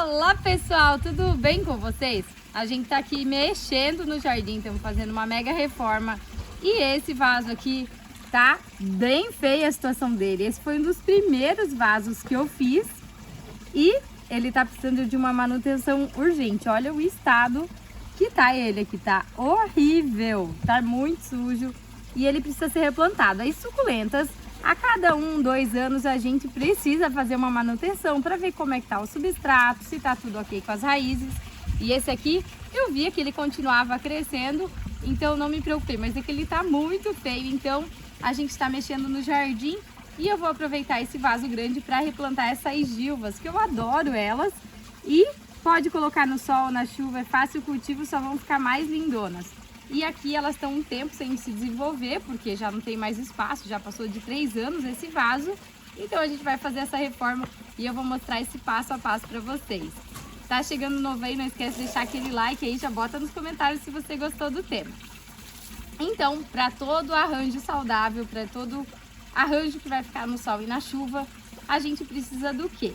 Olá pessoal, tudo bem com vocês? A gente tá aqui mexendo no jardim, estamos fazendo uma mega reforma. E esse vaso aqui tá bem feia a situação dele. Esse foi um dos primeiros vasos que eu fiz e ele tá precisando de uma manutenção urgente. Olha o estado que tá ele aqui, tá horrível, tá muito sujo e ele precisa ser replantado. As suculentas, a cada 1-2 anos a gente precisa fazer uma manutenção para ver como é que tá o substrato, se tá tudo ok com as raízes. E esse aqui eu via que ele continuava crescendo, então não me preocupei, mas é que ele tá muito feio, então a gente está mexendo no jardim e eu vou aproveitar esse vaso grande para replantar essas gilvas, que eu adoro elas, e pode colocar no sol, na chuva, é fácil o cultivo, só vão ficar mais lindonas. E aqui elas estão um tempo sem se desenvolver, porque já não tem mais espaço, já passou de 3 anos esse vaso. Então a gente vai fazer essa reforma e eu vou mostrar esse passo a passo para vocês. Tá chegando novo aí, não esquece de deixar aquele like aí, já bota nos comentários se você gostou do tema. Então, para todo arranjo saudável, para todo arranjo que vai ficar no sol e na chuva, a gente precisa do quê?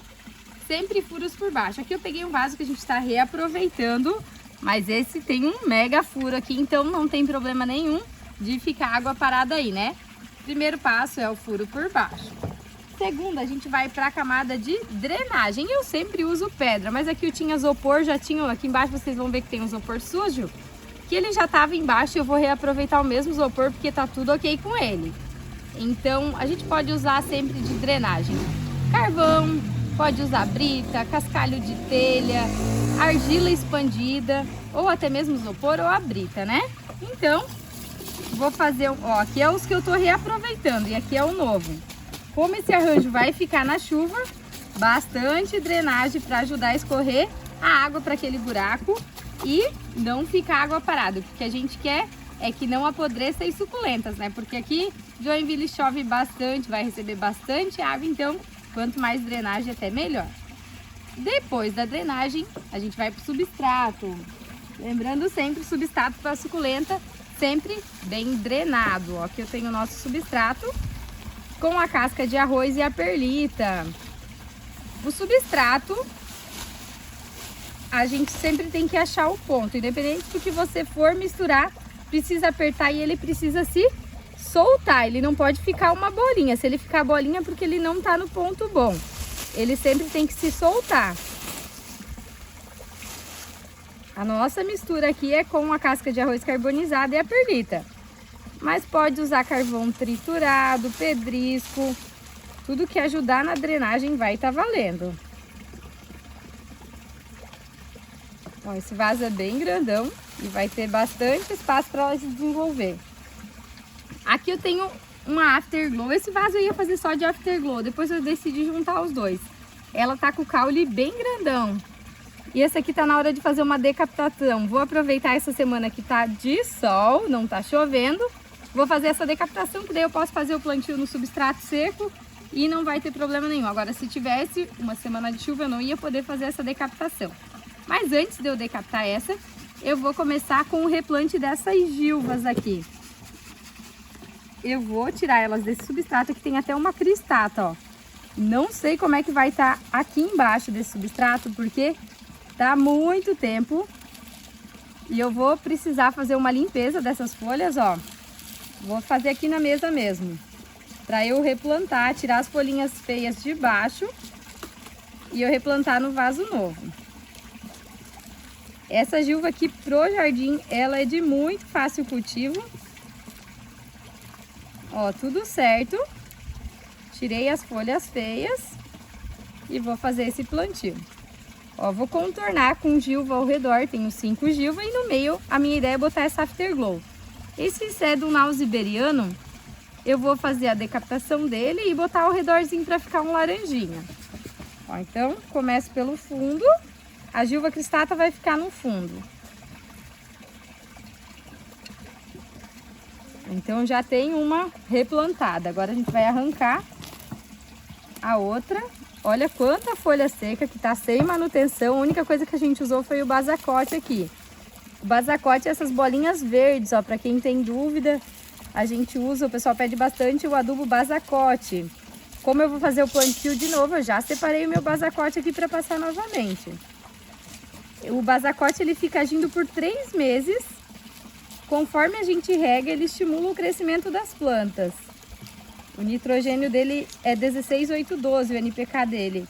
Sempre furos por baixo. Aqui eu peguei um vaso que a gente está reaproveitando, mas esse tem um mega furo aqui, então não tem problema nenhum de ficar água parada aí, né? Primeiro passo é o furo por baixo. Segundo, a gente vai para a camada de drenagem. Eu sempre uso pedra, mas aqui eu tinha isopor, já tinha aqui embaixo, vocês vão ver que tem um isopor sujo, que ele já estava embaixo e eu vou reaproveitar o mesmo isopor porque tá tudo ok com ele. Então, a gente pode usar sempre de drenagem. Carvão, pode usar brita, cascalho de telha, argila expandida, ou até mesmo isopor ou a brita, né? Então, vou fazer, ó, aqui é os que eu tô reaproveitando e aqui é o novo. Como esse arranjo vai ficar na chuva, bastante drenagem para ajudar a escorrer a água para aquele buraco e não ficar água parada. O que a gente quer é que não apodreça as suculentas, né? Porque aqui Joinville chove bastante, vai receber bastante água, então quanto mais drenagem até melhor. Depois da drenagem, a gente vai para o substrato. Lembrando sempre o substrato para a suculenta sempre bem drenado. Ó, aqui eu tenho o nosso substrato com a casca de arroz e a perlita. O substrato, a gente sempre tem que achar o ponto. Independente do que você for misturar, precisa apertar e ele precisa se soltar. Ele não pode ficar uma bolinha. Se ele ficar bolinha é porque ele não está no ponto bom. Ele sempre tem que se soltar. A nossa mistura aqui é com a casca de arroz carbonizada e a perlita. Mas pode usar carvão triturado, pedrisco, tudo que ajudar na drenagem vai estar valendo. Bom, esse vaso é bem grandão e vai ter bastante espaço para ela se desenvolver. Aqui eu tenho uma Afterglow. Esse vaso eu ia fazer só de Afterglow, depois eu decidi juntar os dois. Ela tá com o caule bem grandão. E esse aqui tá na hora de fazer uma decaptação. Vou aproveitar essa semana que tá de sol, não tá chovendo. Vou fazer essa decaptação, que daí eu posso fazer o plantio no substrato seco e não vai ter problema nenhum. Agora, se tivesse uma semana de chuva, eu não ia poder fazer essa decaptação. Mas antes de eu decaptar essa, eu vou começar com o replante dessas gilvas aqui. Eu vou tirar elas desse substrato, que tem até uma cristata, ó. Não sei como é que vai estar aqui embaixo desse substrato, porque tá muito tempo. E eu vou precisar fazer uma limpeza dessas folhas, ó. Vou fazer aqui na mesa mesmo, para eu replantar, tirar as folhinhas feias de baixo e eu replantar no vaso novo. Essa gilva aqui pro jardim, ela é de muito fácil cultivo. Ó, tudo certo. Tirei as folhas feias e vou fazer esse plantio. Ó, vou contornar com gilva ao redor, tenho 5 gilvas e no meio a minha ideia é botar essa Afterglow. Esse Cedunal iberiano, eu vou fazer a decaptação dele e botar ao redorzinho para ficar um laranjinha. Ó, então, começo pelo fundo, a gilva cristata vai ficar no fundo. Então, já tem uma replantada. Agora a gente vai arrancar a outra. Olha quanta folha seca que tá sem manutenção. A única coisa que a gente usou foi o basacote aqui. O basacote é essas bolinhas verdes, ó, para quem tem dúvida, a gente usa, o pessoal pede bastante o adubo basacote. Como eu vou fazer o plantio de novo, eu já separei o meu basacote aqui para passar novamente. O basacote ele fica agindo por 3 meses. Conforme a gente rega, ele estimula o crescimento das plantas. O nitrogênio dele é 16,812, o NPK dele.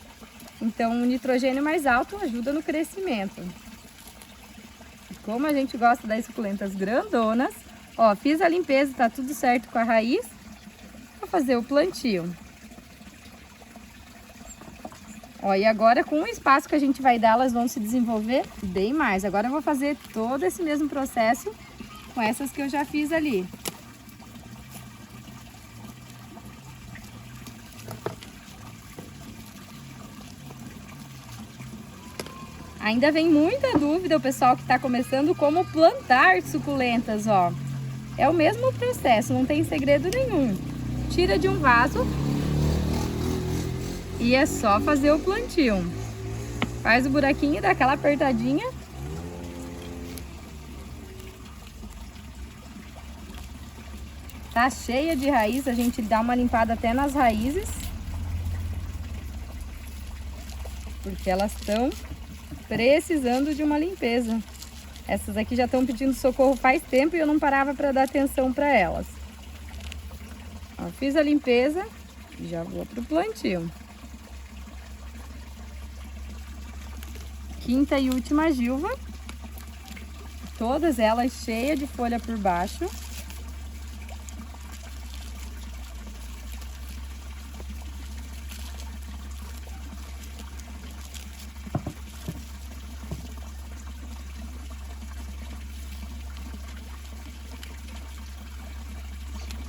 Então, o nitrogênio mais alto ajuda no crescimento. Como a gente gosta das suculentas grandonas, ó, fiz a limpeza, tá tudo certo com a raiz. Vou fazer o plantio. Ó, e agora com o espaço que a gente vai dar, elas vão se desenvolver bem mais. Agora eu vou fazer todo esse mesmo processo com essas que eu já fiz ali. Ainda vem muita dúvida o pessoal que está começando como plantar suculentas, ó. É o mesmo processo, não tem segredo nenhum. Tira de um vaso e é só fazer o plantio. Faz o buraquinho, dá aquela apertadinha. Tá cheia de raiz, a gente dá uma limpada até nas raízes. Porque elas estão precisando de uma limpeza. Essas aqui já estão pedindo socorro faz tempo e eu não parava para dar atenção para elas. Ó, fiz a limpeza e já vou pro plantio. Quinta e última gilva. Todas elas cheias de folha por baixo.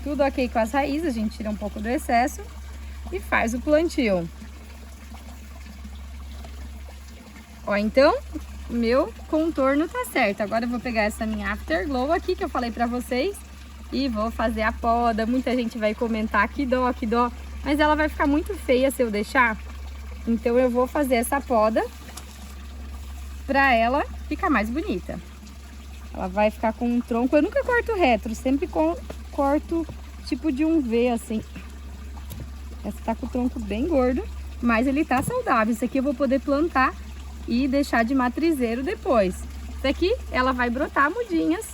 Tudo ok com as raízes, a gente tira um pouco do excesso e faz o plantio. Ó, então, o meu contorno tá certo. Agora eu vou pegar essa minha Afterglow aqui que eu falei pra vocês e vou fazer a poda. Muita gente vai comentar que dó, mas ela vai ficar muito feia se eu deixar. Então eu vou fazer essa poda pra ela ficar mais bonita. Ela vai ficar com um tronco, eu nunca corto reto, sempre corto tipo de um V assim. Essa tá com o tronco bem gordo, mas ele tá saudável. Isso aqui eu vou poder plantar e deixar de matrizeiro depois. Isso aqui ela vai brotar mudinhas.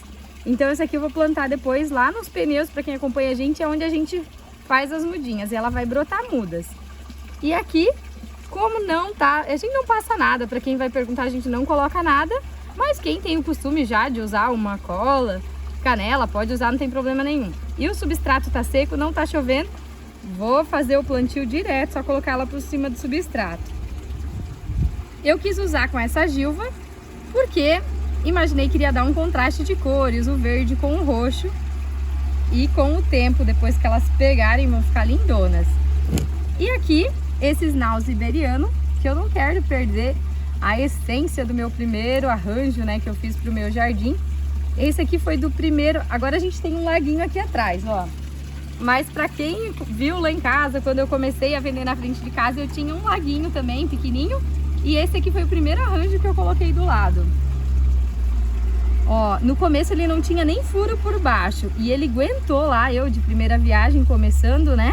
Então esse aqui eu vou plantar depois lá nos pneus, para quem acompanha a gente, é onde a gente faz as mudinhas. E ela vai brotar mudas. E aqui, como não tá, a gente não passa nada, para quem vai perguntar, a gente não coloca nada. Mas quem tem o costume já de usar uma cola, canela, pode usar, não tem problema nenhum. E o substrato tá seco, não tá chovendo, vou fazer o plantio direto, só colocar ela por cima do substrato. Eu quis usar com essa gilva, porque imaginei que iria dar um contraste de cores, o verde com o roxo. E com o tempo, depois que elas pegarem, vão ficar lindonas. E aqui, esses naus iberiano, que eu não quero perder a essência do meu primeiro arranjo, né, que eu fiz pro meu jardim. Esse aqui foi do primeiro. Agora a gente tem um laguinho aqui atrás, ó. Mas para quem viu lá em casa, quando eu comecei a vender na frente de casa, eu tinha um laguinho também, pequenininho. E esse aqui foi o primeiro arranjo que eu coloquei do lado. Ó, no começo ele não tinha nem furo por baixo. E ele aguentou lá, eu de primeira viagem começando, né?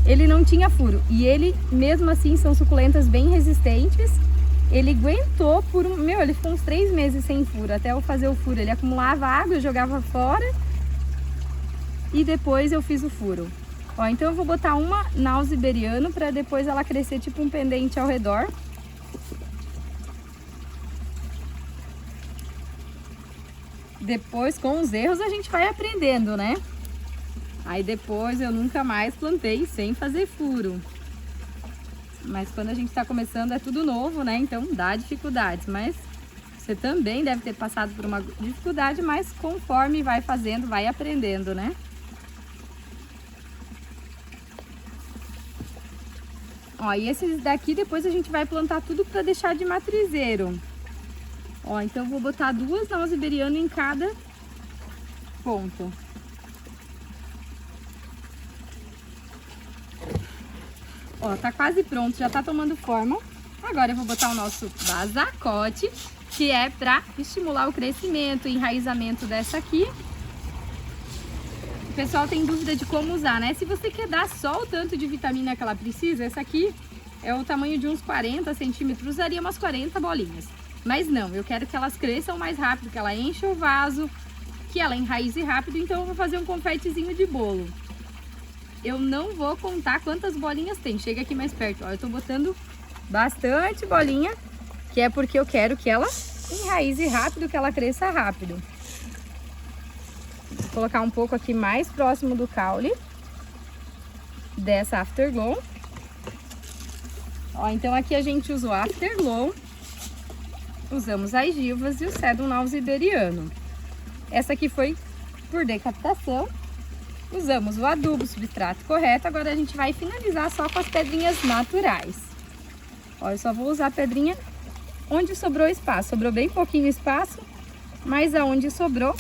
Ele não tinha furo. E ele, mesmo assim, são suculentas bem resistentes. Ele aguentou por ele ficou uns 3 meses sem furo, até eu fazer o furo. Ele acumulava água, eu jogava fora e depois eu fiz o furo. Ó, então eu vou botar uma naus iberiano para depois ela crescer tipo um pendente ao redor. Depois, com os erros, a gente vai aprendendo, né? Aí depois eu nunca mais plantei sem fazer furo. Mas quando a gente está começando é tudo novo, né? Então dá dificuldades, mas você também deve ter passado por uma dificuldade, mas conforme vai fazendo, vai aprendendo, né? Ó, e esses daqui depois a gente vai plantar tudo para deixar de matrizeiro. Ó, então eu vou botar 2 naus iberiano em cada ponta. Ó, tá quase pronto, já tá tomando forma. Agora eu vou botar o nosso basacote, que é para estimular o crescimento, o enraizamento dessa aqui. O pessoal tem dúvida de como usar, né? Se você quer dar só o tanto de vitamina que ela precisa, essa aqui é o tamanho de uns 40 centímetros, usaria umas 40 bolinhas. Mas não, eu quero que elas cresçam mais rápido, que ela encha o vaso, que ela enraize rápido, então eu vou fazer um confetezinho de bolo. Eu não vou contar quantas bolinhas tem, chega aqui mais perto, ó, eu tô botando bastante bolinha, que é porque eu quero que ela enraize rápido, que ela cresça rápido. Vou colocar um pouco aqui mais próximo do caule dessa Afterglow. Ó, então aqui a gente usou a Afterglow, usamos as Gilvas e o Cedum Nau Iberiano. Essa aqui foi por decapitação. Usamos o adubo, o substrato correto. Agora a gente vai finalizar só com as pedrinhas naturais. Ó, eu só vou usar a pedrinha onde sobrou espaço. Sobrou bem pouquinho espaço, mas aonde sobrou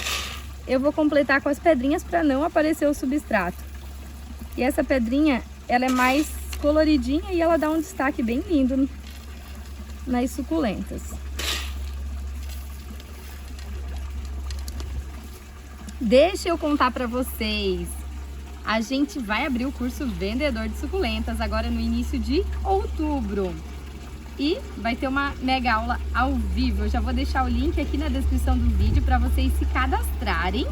eu vou completar com as pedrinhas para não aparecer o substrato. E essa pedrinha, ela é mais coloridinha e ela dá um destaque bem lindo nas suculentas. Deixa eu contar para vocês, a gente vai abrir o curso Vendedor de Suculentas agora no início de outubro. E vai ter uma mega aula ao vivo. Eu já vou deixar o link aqui na descrição do vídeo para vocês se cadastrarem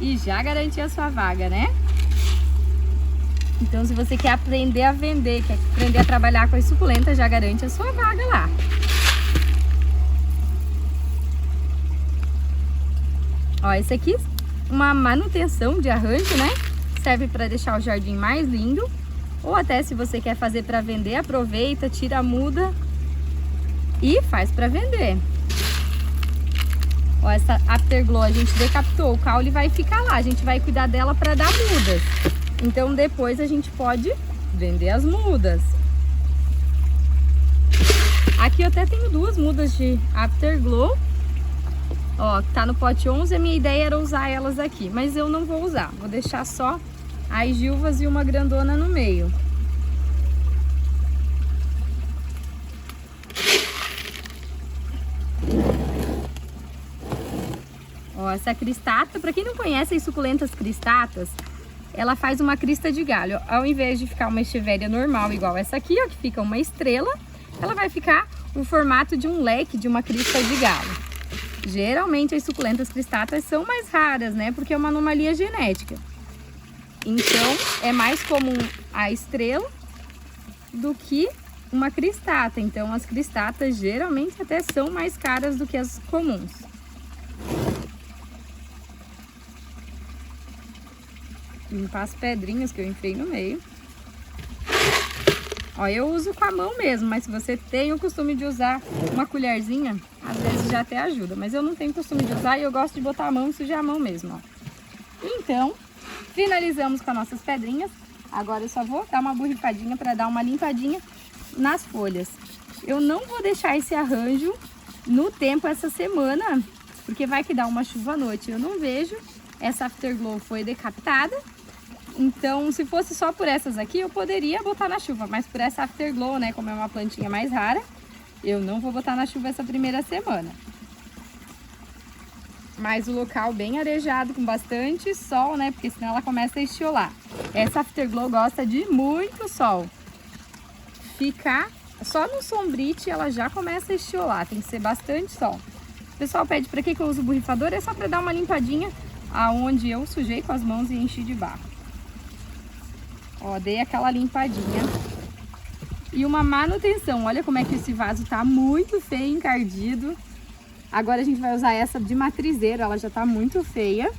e já garantir a sua vaga, né? Então, se você quer aprender a vender, quer aprender a trabalhar com as suculentas, já garante a sua vaga lá. Ó, esse aqui, uma manutenção de arranjo, né? Serve para deixar o jardim mais lindo. Ou até se você quer fazer para vender, aproveita, tira a muda e faz para vender. Ó, essa Afterglow a gente decapitou, o caule vai ficar lá, a gente vai cuidar dela para dar mudas. Então depois a gente pode vender as mudas. Aqui eu até tenho duas mudas de Afterglow. Ó, tá no pote 11, a minha ideia era usar elas aqui, mas eu não vou usar, vou deixar só as Gilvas e uma grandona no meio. Ó, essa cristata, para quem não conhece as suculentas cristatas, ela faz uma crista de galho. Ao invés de ficar uma echeveria normal igual essa aqui, ó, que fica uma estrela, ela vai ficar o formato de um leque de uma crista de galho. Geralmente as suculentas cristatas são mais raras, né? Porque é uma anomalia genética. Então é mais comum a estrela do que uma cristata. Então as cristatas geralmente até são mais caras do que as comuns. Limpar as pedrinhas que eu enfiei no meio. Ó, eu uso com a mão mesmo, mas se você tem o costume de usar uma colherzinha, às vezes já até ajuda. Mas eu não tenho costume de usar e eu gosto de botar a mão e sujar a mão mesmo, ó. Então, finalizamos com as nossas pedrinhas. Agora eu só vou dar uma borrifadinha para dar uma limpadinha nas folhas. Eu não vou deixar esse arranjo no tempo essa semana, porque vai que dá uma chuva à noite. Eu não vejo. Essa Afterglow foi decapitada. Então, se fosse só por essas aqui, eu poderia botar na chuva. Mas por essa Afterglow, né, como é uma plantinha mais rara, eu não vou botar na chuva essa primeira semana. Mas o local bem arejado, com bastante sol, né, porque senão ela começa a estiolar. Essa Afterglow gosta de muito sol. Ficar só no sombrite, ela já começa a estiolar, tem que ser bastante sol. O pessoal pede para que eu uso o borrifador, é só para dar uma limpadinha aonde eu sujei com as mãos e enchi de barro. Ó, dei aquela limpadinha. E uma manutenção. Olha como é que esse vaso tá muito feio, encardido. Agora a gente vai usar essa de matrizeiro, ela já tá muito feia.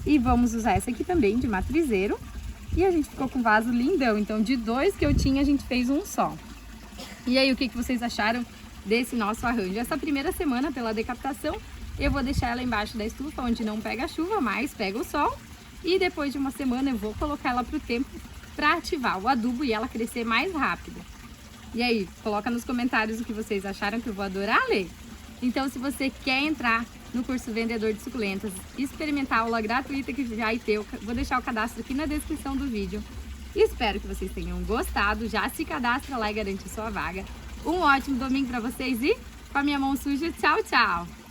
E vamos usar essa aqui também de matrizeiro. E a gente ficou com o vaso lindão. Então de dois que eu tinha, a gente fez um só. E aí, o que vocês acharam desse nosso arranjo? Essa primeira semana, pela decapitação, eu vou deixar ela embaixo da estufa, onde não pega a chuva, mas pega o sol. E depois de uma semana eu vou colocar ela pro tempo para ativar o adubo e ela crescer mais rápido. E aí, coloca nos comentários o que vocês acharam, que eu vou adorar ler. Então, se você quer entrar no curso Vendedor de Suculentas, experimentar a aula gratuita que vai ter, eu vou deixar o cadastro aqui na descrição do vídeo. Espero que vocês tenham gostado, já se cadastra lá e garante a sua vaga. Um ótimo domingo para vocês e com a minha mão suja, tchau, tchau!